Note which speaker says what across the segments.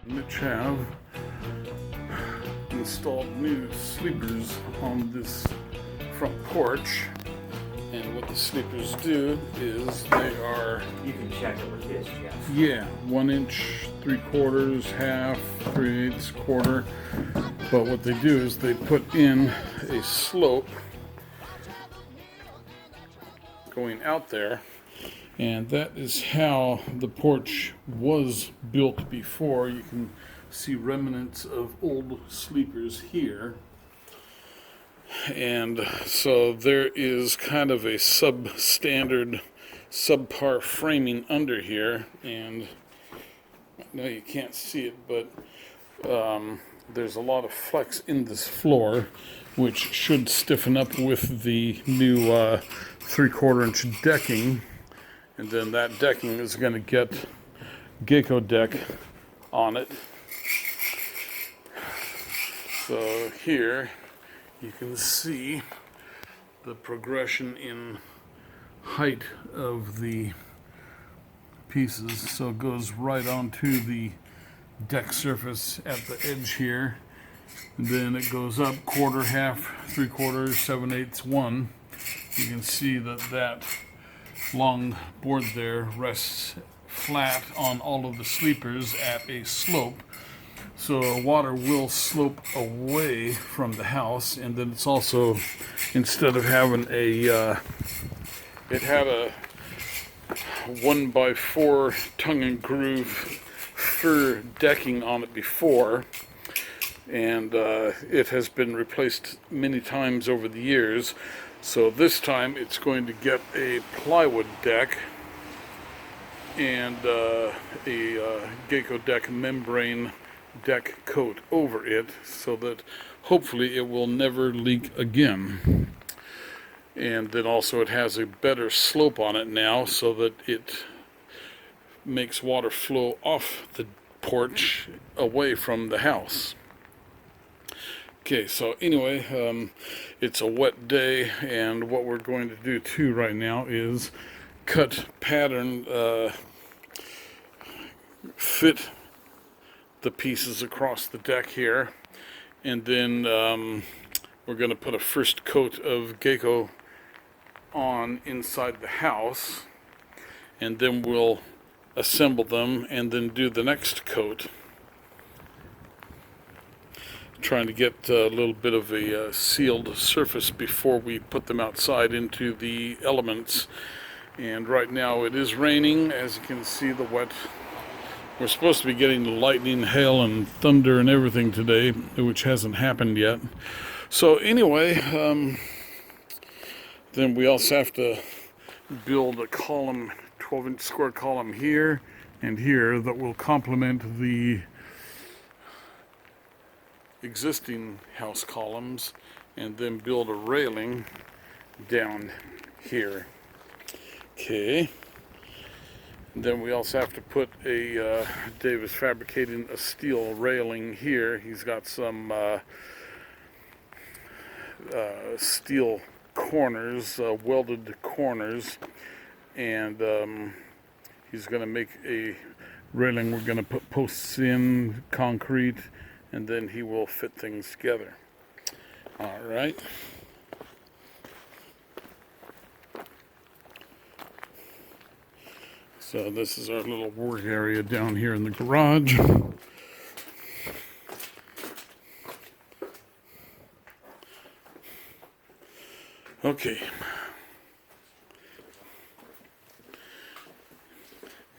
Speaker 1: Mitch have installed new sleepers on this front porch, and what the sleepers do is they are,
Speaker 2: You can check it with this, yes.
Speaker 1: yeah, 1 inch, 3/4, half, 3/8, quarter. But what they do is they put in a slope going out there, and that is how the porch was built before. You can see remnants of old sleepers here. And so there is kind of a substandard, subpar framing under here, and now you can't see it, but there's a lot of flex in this floor, which should stiffen up with the new 3/4 inch decking, and then that decking is going to get Gecko deck on it. So here you can see the progression in height of the pieces. So it goes right onto the deck surface at the edge here. And then it goes up quarter, half, 3/4, 7/8, 1. You can see that that long board there rests flat on all of the sleepers at a slope. So water will slope away from the house, and then it's also, instead of having it had a 1x4 tongue and groove fir decking on it before, and it has been replaced many times over the years. So this time it's going to get a plywood deck and a Gecko deck membrane deck coat over it, so that hopefully it will never leak again. And then also it has a better slope on it now, so that it makes water flow off the porch away from the house. Okay, so anyway, it's a wet day, and what we're going to do too right now is cut pattern, fit the pieces across the deck here, and then we're going to put a first coat of Gecko on inside the house, and then we'll assemble them and then do the next coat, trying to get a little bit of a sealed surface before we put them outside into the elements. And right now it is raining, as you can see. The wet, we're supposed to be getting lightning, hail, and thunder and everything today, which hasn't happened yet. So anyway, then we also have to build a column, 12-inch square column here and here, that will complement the existing house columns, and then build a railing down here. Okay. Then we also have to put a, Dave is fabricating a steel railing here. He's got some steel corners, welded corners, and he's going to make a railing. We're going to put posts in, concrete, and then he will fit things together. All right. So this is our little work area down here in the garage. Okay.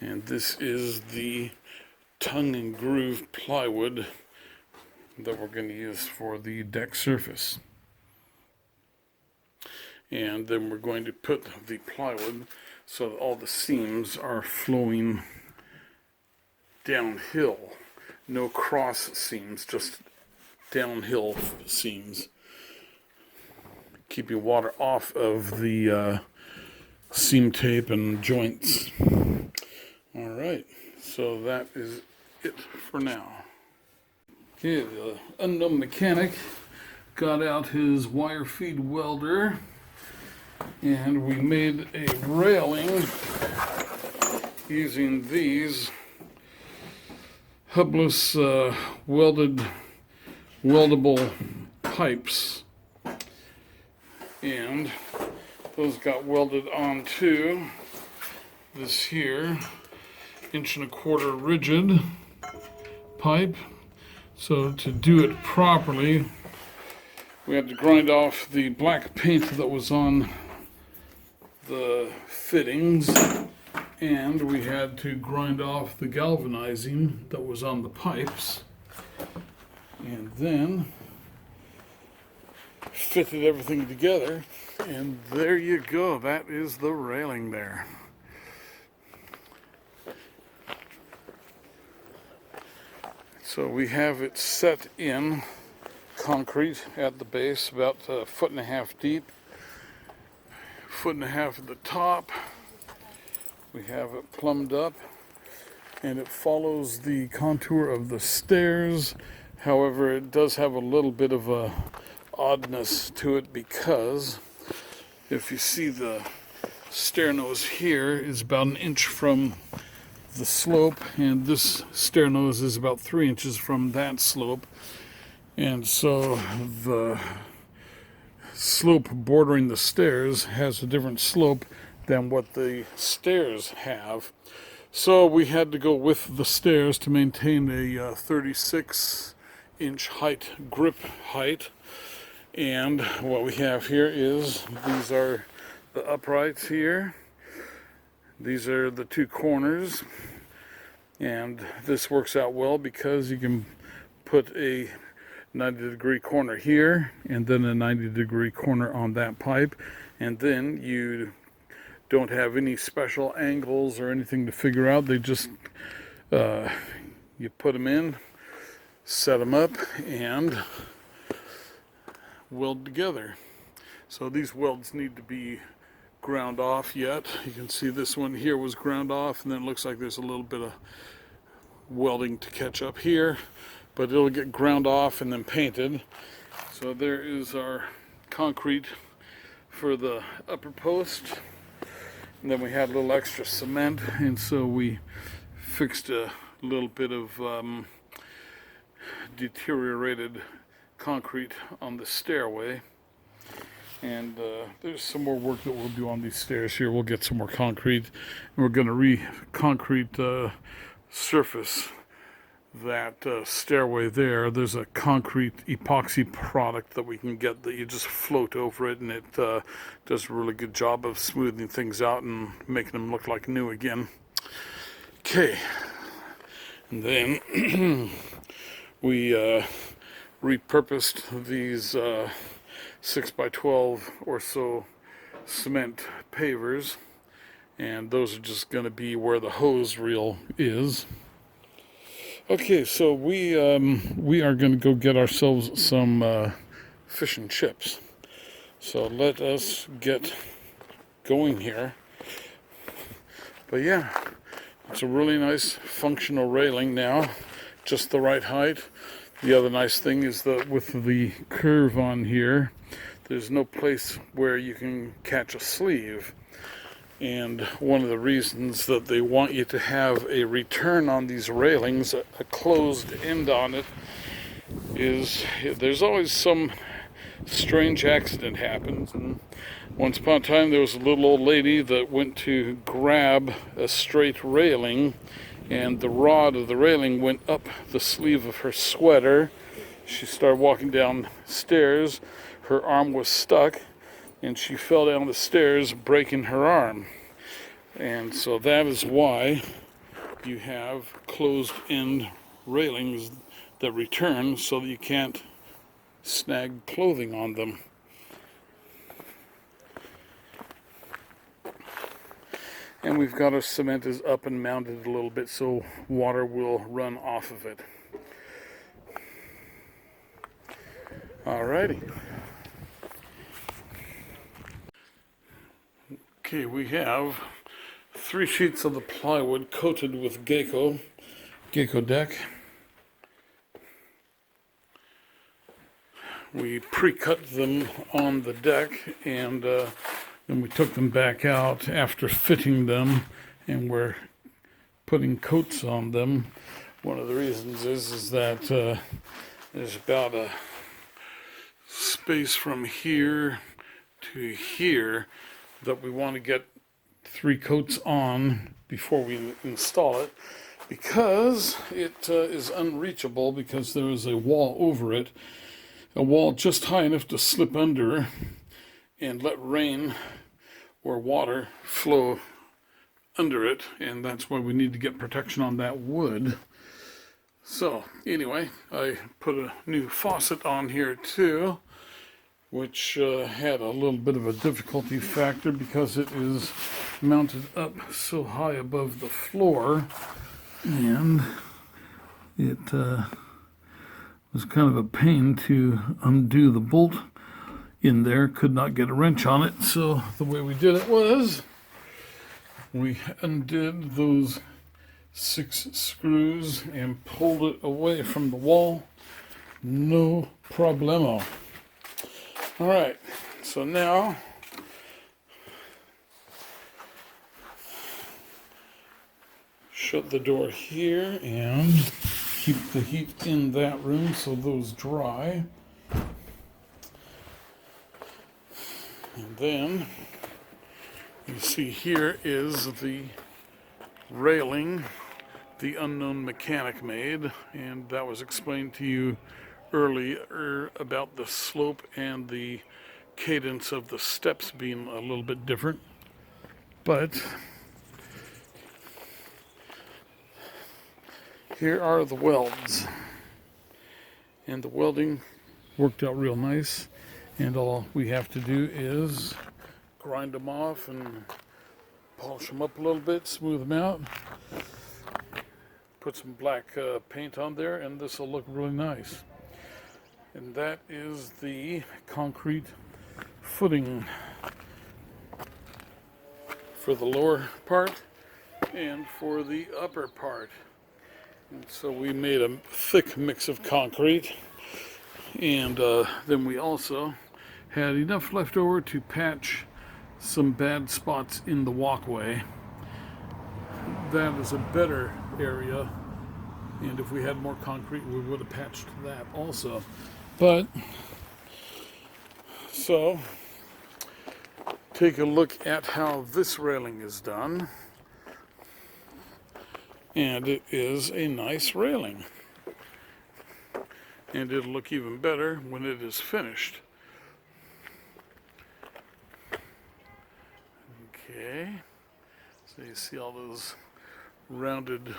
Speaker 1: And this is the tongue and groove plywood that we're going to use for the deck surface. And then we're going to put the plywood so that all the seams are flowing downhill. No cross seams, just downhill seams, keeping water off of the seam tape and joints. All right, so that is it for now. Okay, the unknown mechanic got out his wire feed welder, and we made a railing using these hubless weldable pipes, and those got welded onto this here 1.25 inch rigid pipe. So to do it properly, we had to grind off the black paint that was on the fittings, and we had to grind off the galvanizing that was on the pipes, and then fitted everything together, and there you go. That is the railing there. So we have it set in concrete at the base, about 1.5 feet deep, 1.5 feet at the top. We have it plumbed up, and it follows the contour of the stairs. However, it does have a little bit of a oddness to it, because if you see, the stair nose here is about 1 inch from the slope, and this stair nose is about 3 inches from that slope, and so the slope bordering the stairs has a different slope than what the stairs have. So we had to go with the stairs to maintain a 36-inch height, grip height. And what we have here is, these are the uprights here. These are the 2 corners, and this works out well because you can put a 90-degree corner here and then a 90-degree corner on that pipe, and then you don't have any special angles or anything to figure out. They just you put them in, set them up, and weld together. So these welds need to be ground off yet. You can see this one here was ground off, and then it looks like there's a little bit of welding to catch up here, but it'll get ground off and then painted. So there is our concrete for the upper post, and then we had a little extra cement, and so we fixed a little bit of deteriorated concrete on the stairway. And there's some more work that we'll do on these stairs here. We'll get some more concrete, and we're going to re-concrete surface that stairway there. There's a concrete epoxy product that we can get that you just float over it, and it does a really good job of smoothing things out and making them look like new again. Okay, and then we repurposed these 6x12 or so cement pavers, and those are just going to be where the hose reel is. Okay, so we are going to go get ourselves some fish and chips. So let us get going here. But yeah, it's a really nice functional railing now, just the right height. The other nice thing is that with the curve on here, there's no place where you can catch a sleeve. And one of the reasons that they want you to have a return on these railings, a closed end on it, is there's always some strange accident happens. And once upon a time, there was a little old lady that went to grab a straight railing, and the rod of the railing went up the sleeve of her sweater. She started walking downstairs. Her arm was stuck, and she fell down the stairs, breaking her arm. And so that is why you have closed-end railings that return, so that you can't snag clothing on them. And we've got our cement is up and mounted a little bit so water will run off of it. Alrighty. Okay, we have 3 sheets of the plywood coated with Gecko deck. We pre-cut them on the deck, and then we took them back out after fitting them, and we're putting coats on them. One of the reasons is that there's about a space from here to here that we want to get 3 coats on before we install it, because it is unreachable because there is a wall over it, a wall just high enough to slip under and let rain or water flow under it, and that's why we need to get protection on that wood. So anyway, I put a new faucet on here too, which had a little bit of a difficulty factor because it is mounted up so high above the floor, and it was kind of a pain to undo the bolt in there. Could not get a wrench on it, so the way we did it was we undid those 6 screws and pulled it away from the wall. No problemo. All right, so now shut the door here and keep the heat in that room so those dry. And then you see here is the railing the unknown mechanic made, and that was explained to you earlier about the slope and the cadence of the steps being a little bit different. But here are the welds, and the welding worked out real nice, and all we have to do is grind them off and polish them up a little bit, smooth them out, put some black paint on there, and this will look really nice. And that is the concrete footing for the lower part and for the upper part. And so we made a thick mix of concrete, and then we also had enough left over to patch some bad spots in the walkway. That is a better area, and if we had more concrete we would have patched that also. But so take a look at how this railing is done, and it is a nice railing, and it'll look even better when it is finished. Okay, so you see all those rounded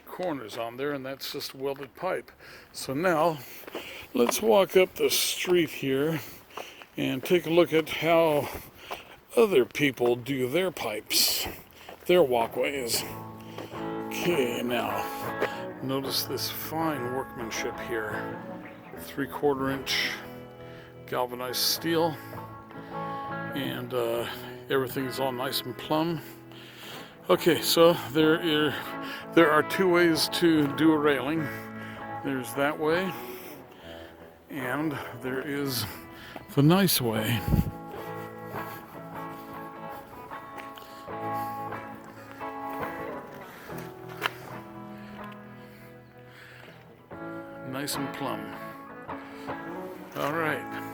Speaker 1: corners on there, and that's just welded pipe. So now let's walk up the street here and take a look at how other people do their pipes, their walkways. Okay, now notice this fine workmanship here. 3/4 inch galvanized steel, and everything's all nice and plumb. Okay, so there are 2 ways to do a railing. There's that way, and there is the nice way. Nice and plumb. All right.